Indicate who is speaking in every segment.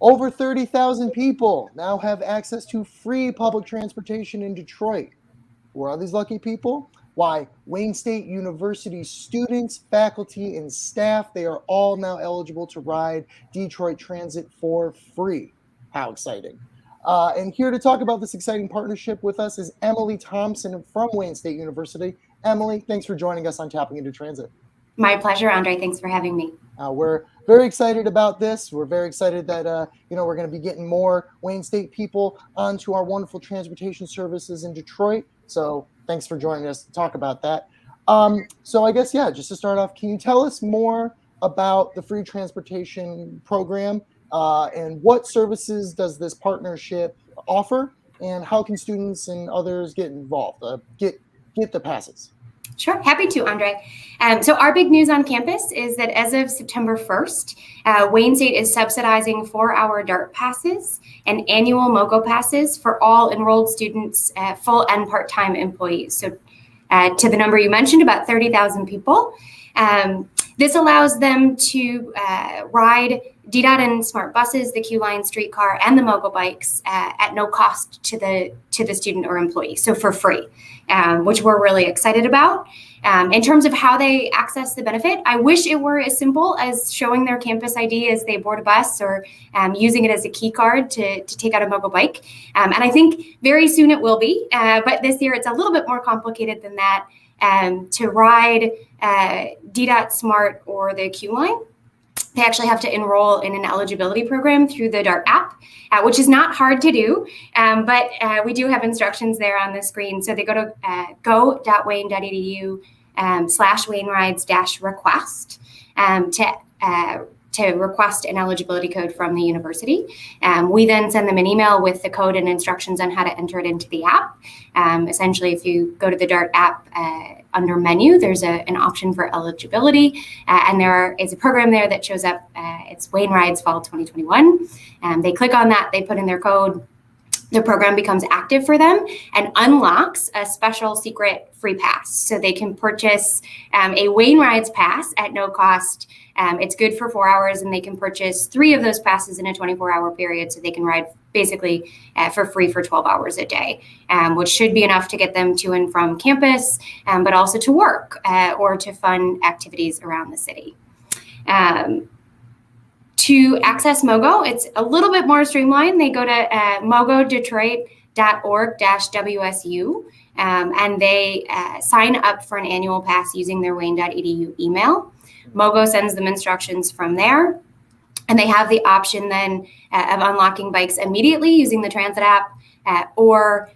Speaker 1: Over 30,000 people now have access to free public transportation in Detroit. Who are these lucky people? Why, Wayne State University students, faculty, and staff, they are all now eligible to ride Detroit Transit for free. How exciting. And here to talk about this exciting partnership with us is Emily Thompson from Wayne State University. Emily, thanks for joining us on Tapping into Transit.
Speaker 2: My pleasure, Andre. Thanks for having me.
Speaker 1: We're very excited about this. We're very excited that we're going to be getting more Wayne State people onto our wonderful transportation services in Detroit. So thanks for joining us to talk about that. So I guess, just to start off, can you tell us more about the free transportation program and what services does this partnership offer, and how can students and others get involved, get the passes?
Speaker 2: Sure, happy to, Andre. So our big news on campus is that as of September 1st, Wayne State is subsidizing 4-hour DART passes and annual MoGo passes for all enrolled students, full and part-time employees. So to the number you mentioned, about 30,000 people. This allows them to ride DDOT and smart buses, the QLINE streetcar, and the MoGo bikes at no cost to the student or employee, so for free, which we're really excited about. In terms of how they access the benefit, I wish it were as simple as showing their campus ID as they board a bus, or using it as a key card to take out a MoGo bike. And I think very soon it will be, but this year it's a little bit more complicated than that. To ride DDOT Smart or the QLINE, they actually have to enroll in an eligibility program through the DART app, which is not hard to do, but we do have instructions there on the screen. So they go to go.wayne.edu /WayneRides-request to request an eligibility code from the university. We then send them an email with the code and instructions on how to enter it into the app. Essentially, if you go to the DART app under menu, there's an option for eligibility, and there is a program there that shows up. It's Wayne Rides Fall 2021. They click on that, they put in their code, the program becomes active for them and unlocks a special secret free pass. So they can purchase a Wayne Rides pass at no cost. It's good for 4 hours, and they can purchase 3 of those passes in a 24-hour period. So they can ride basically for free for 12 hours a day, which should be enough to get them to and from campus, but also to work or to fun activities around the city. To access MoGo, it's a little bit more streamlined. They go to mogodetroit.org-WSU, and they sign up for an annual pass using their Wayne.edu email. MoGo sends them instructions from there, and they have the option then of unlocking bikes immediately using the transit app, or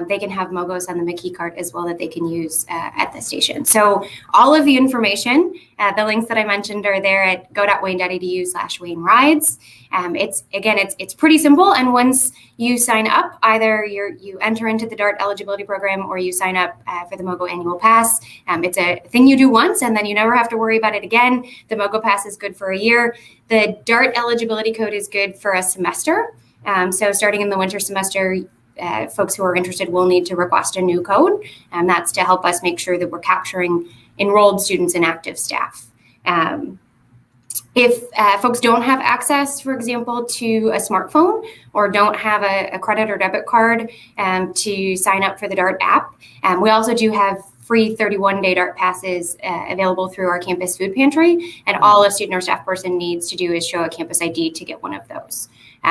Speaker 2: they can have MoGo send them a key card as well that they can use at the station. So all of the information, the links that I mentioned are there at go.wayne.edu /WayneRides. It's pretty simple. And once you sign up, either you enter into the DART eligibility program or you sign up for the MoGo annual pass. It's a thing you do once, and then you never have to worry about it again. The MoGo pass is good for a year. The DART eligibility code is good for a semester. So starting in the winter semester, folks who are interested will need to request a new code, and that's to help us make sure that we're capturing enrolled students and active staff. If folks don't have access, for example, to a smartphone or don't have a credit or debit card to sign up for the DART app, we also do have free 31-day DART passes available through our campus food pantry, and all a student or staff person needs to do is show a campus ID to get one of those.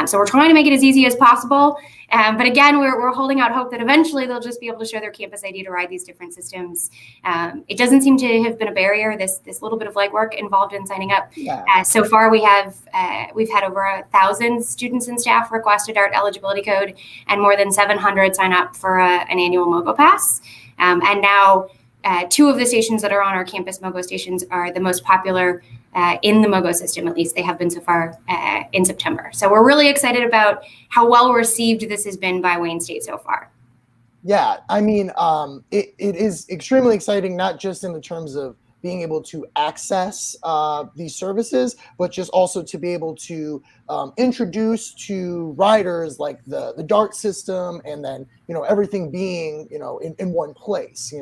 Speaker 2: So we're trying to make it as easy as possible. But again, we're holding out hope that eventually they'll just be able to show their campus ID to ride these different systems. It doesn't seem to have been a barrier, this little bit of legwork involved in signing up. Yeah. So far, we've had over 1,000 students and staff request a DART eligibility code, and more than 700 sign up for an annual MoGo pass. And now 2 of the stations that are on our campus MoGo stations are the most popular in the MoGo system, at least they have been so far in September. So we're really excited about how well received this has been by Wayne State so far.
Speaker 1: Yeah, I mean, it is extremely exciting, not just in the terms of being able to access these services, but just also to be able to introduce to riders like the DART system, and then, everything being, in one place,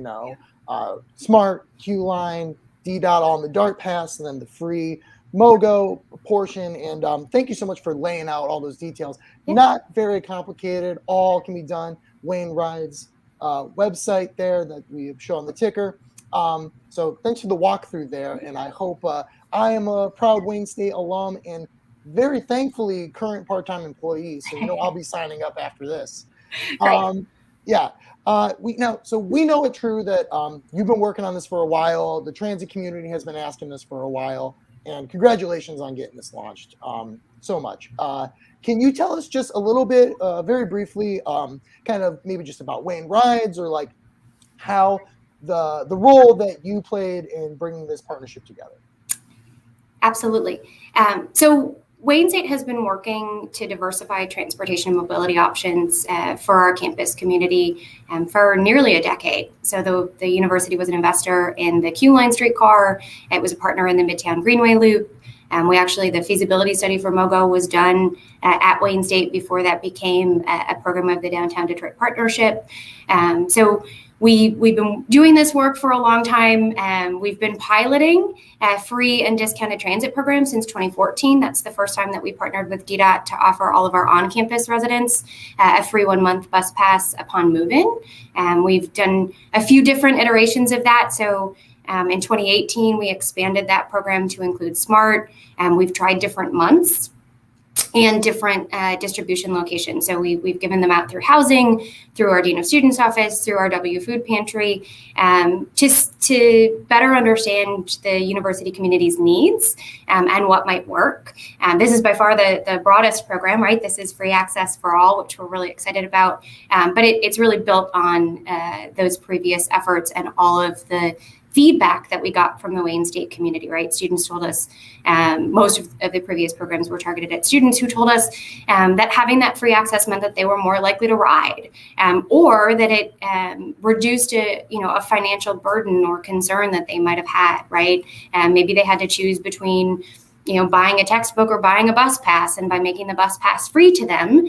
Speaker 1: Smart, QLINE, DDOT on the DART pass, and then the free MoGo portion. And thank you so much for laying out all those details.
Speaker 2: Yeah.
Speaker 1: Not very complicated. All can be done. Wayne Rides website there that we show on the ticker. So thanks for the walkthrough there. And I hope I am a proud Wayne State alum and very thankfully current part-time employee. So, I'll be signing up after this. Yeah. We know it's true that you've been working on this for a while. The transit community has been asking this for a while, and congratulations on getting this launched so much. Can you tell us just a little bit, very briefly, kind of maybe just about Wayne Rides or like how the role that you played in bringing this partnership together?
Speaker 2: Absolutely. So Wayne State has been working to diversify transportation and mobility options for our campus community for nearly a decade. So the university was an investor in the QLINE streetcar. It was a partner in the Midtown Greenway Loop. The feasibility study for MoGo was done at Wayne State before that became a program of the Downtown Detroit Partnership. So we've been doing this work for a long time. We've been piloting free and discounted transit programs since 2014. That's the first time that we partnered with DDOT to offer all of our on-campus residents a free 1-month bus pass upon move-in. We've done a few different iterations of that. So in 2018, we expanded that program to include SMART. We've tried different months and different distribution locations. So we've given them out through housing, through our Dean of Students office, through our W Food Pantry, just to better understand the university community's needs and what might work. This is by far the broadest program, right? This is free access for all, which we're really excited about. But it's really built on those previous efforts and all of the feedback that we got from the Wayne State community, right? Students told us, most of the previous programs were targeted at students who told us that having that free access meant that they were more likely to ride, or that it reduced a financial burden or concern that they might have had, right? Maybe they had to choose between buying a textbook or buying a bus pass. And by making the bus pass free to them,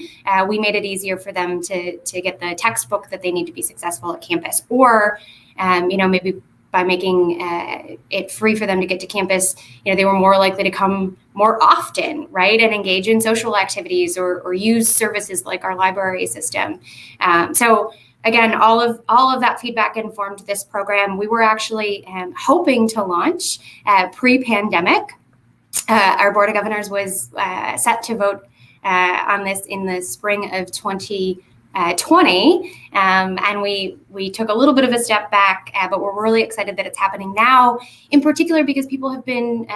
Speaker 2: we made it easier for them to get the textbook that they need to be successful at campus. Or, maybe by making it free for them to get to campus, they were more likely to come more often, right, and engage in social activities or use services like our library system. So again, all of that feedback informed this program. We were actually hoping to launch pre-pandemic. Our Board of Governors was set to vote on this in the spring of 2020, and we took a little bit of a step back, but we're really excited that it's happening now, in particular because people have been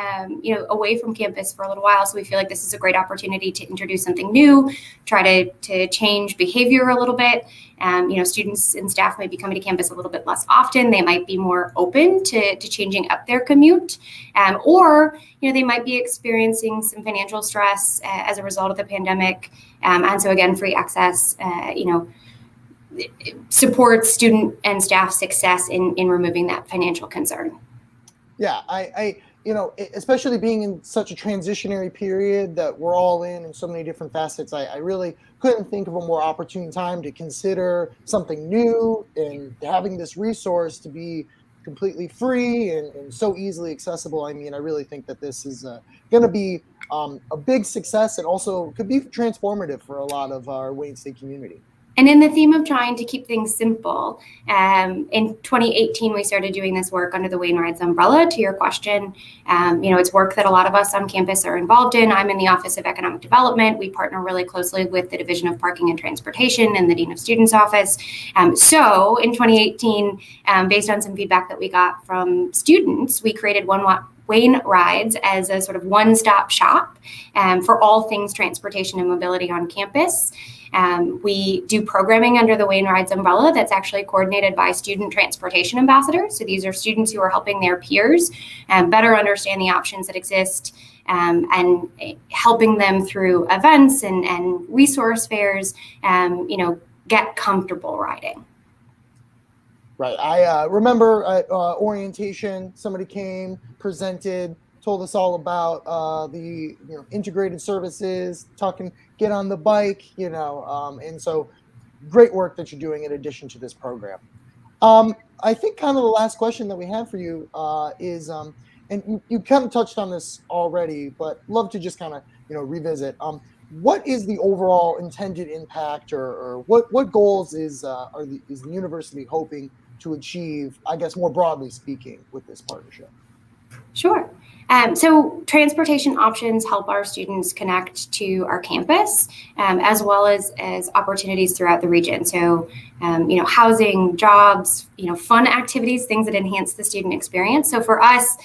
Speaker 2: away from campus for a little while. So we feel like this is a great opportunity to introduce something new, try to change behavior a little bit. Students and staff might be coming to campus a little bit less often. They might be more open to changing up their commute, or they might be experiencing some financial stress as a result of the pandemic. And so again, free access, supports student and staff success in removing that financial concern.
Speaker 1: Yeah, I especially being in such a transitionary period that we're all in so many different facets, I really couldn't think of a more opportune time to consider something new and having this resource to be completely free and so easily accessible. I mean, I really think that this is going to be a big success and also could be transformative for a lot of our Wayne State community.
Speaker 2: And in the theme of trying to keep things simple, in 2018, we started doing this work under the Wayne Rides umbrella. To your question, it's work that a lot of us on campus are involved in. I'm in the Office of Economic Development. We partner really closely with the Division of Parking and Transportation and the Dean of Students office. So in 2018, based on some feedback that we got from students, we created Wayne Rides as a sort of one-stop shop for all things transportation and mobility on campus. We do programming under the Wayne Rides umbrella that's actually coordinated by student transportation ambassadors. So these are students who are helping their peers better understand the options that exist and helping them through events and resource fairs, get comfortable riding.
Speaker 1: Right. I remember at orientation, somebody came, presented, told us all about the integrated services, talking, get on the bike, and so great work that you're doing in addition to this program. I think kind of the last question that we have for you is, and you kind of touched on this already, but love to just kind of revisit. What is the overall intended impact, or what goals is the university hoping to achieve, I guess more broadly speaking, with this partnership?
Speaker 2: Sure. So transportation options help our students connect to our campus, as well as opportunities throughout the region. So, housing, jobs, fun activities, things that enhance the student experience. So for us,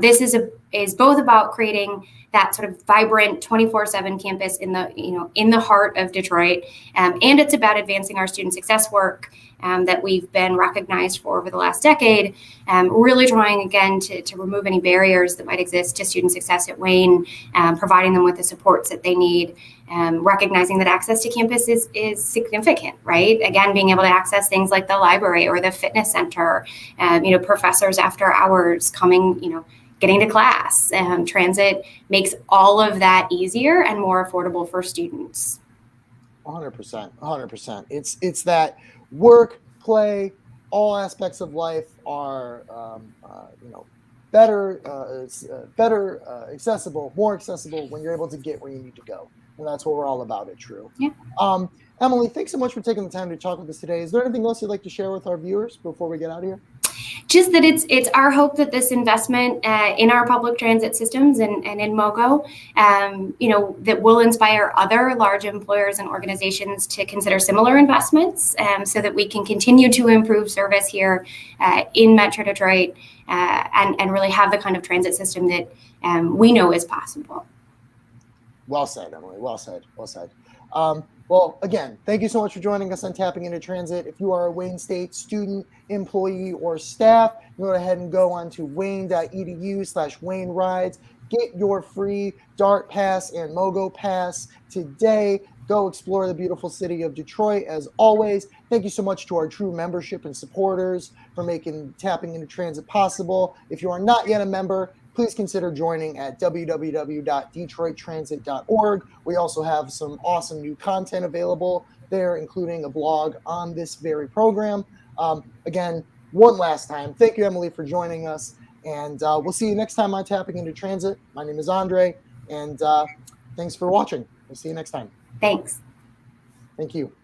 Speaker 2: this is both about creating that sort of vibrant 24/7 campus in the heart of Detroit, and it's about advancing our student success work that we've been recognized for over the last decade, really trying again to remove any barriers that might exist to student success at Wayne, providing them with the supports that they need, recognizing that access to campus is significant, right? Again, being able to access things like the library or the fitness center, professors after hours coming, getting to class. Transit makes all of that easier and more affordable for students.
Speaker 1: 100%, 100%. It's that work, play, all aspects of life are better accessible, more accessible when you're able to get where you need to go, and that's what we're all about at True.
Speaker 2: Yeah.
Speaker 1: Emily, thanks so much for taking the time to talk with us today. Is there anything else you'd like to share with our viewers before we get out of here?
Speaker 2: Just that it's our hope that this investment in our public transit systems and in MoGo, that will inspire other large employers and organizations to consider similar investments, so that we can continue to improve service here in Metro Detroit, and really have the kind of transit system that we know is possible.
Speaker 1: Well said, Emily. Well said. Well said. Well, again, thank you so much for joining us on Tapping into Transit. If you are a Wayne State student, employee, or staff, go ahead and go on to Wayne.edu/Wayne Rides. Get your free DART pass and MoGo pass today. Go explore the beautiful city of Detroit. As always, thank you so much to our True membership and supporters for making Tapping into Transit possible. If you are not yet a member, please consider joining at www.detroittransit.org. We also have some awesome new content available there, including a blog on this very program. Again, one last time, thank you, Emily, for joining us. And we'll see you next time on Tapping into Transit. My name is Andre, and thanks for watching. We'll see you next time.
Speaker 2: Thanks.
Speaker 1: Thank you.